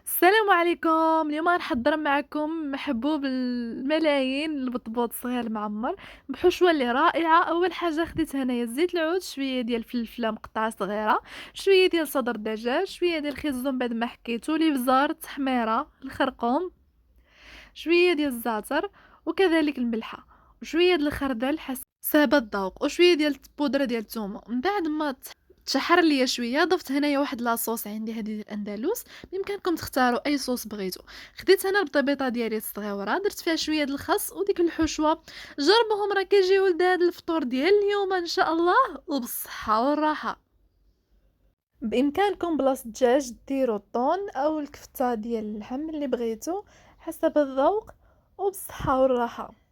السلام عليكم، اليوم غنحضّر معكم محبوب الملايين البطبوط صغير المعمّر بحشوة اللي رائعة. أول حاجة خديت هنايا زيت العود، شوية ديال الفلفلة مقطعة صغيرة، شوية ديال صدر الدجاج، شوية ديال الخيزوم بعد ما حكيتو، الإبزار، التحميرة، الخرقوم، شوية ديال الزعتر وكذلك الملحة، وشوية د الخردل حسب الذوق، وشوية ديال البودرة ديال التومة. من بعد ما تشحر ليا شوية ضفت هنايا واحد لاصوص عندي هادي ديال الأندلس، بإمكانكم تختاروا أي صوص بغيتو. خديت أنا البطبيطة ديالي الصغيورة، درت فيها شوية د الخس وديك الحشوة، جربوهم راه كيجيو لذاذ الفطور ديال اليوم إن شاء الله وبالصحة والراحة. بإمكانكم بلاصة الدجاج ديروا الطون أو الكفتة ديال اللحم اللي بغيتو حسب الذوق وبالصحة والراحة.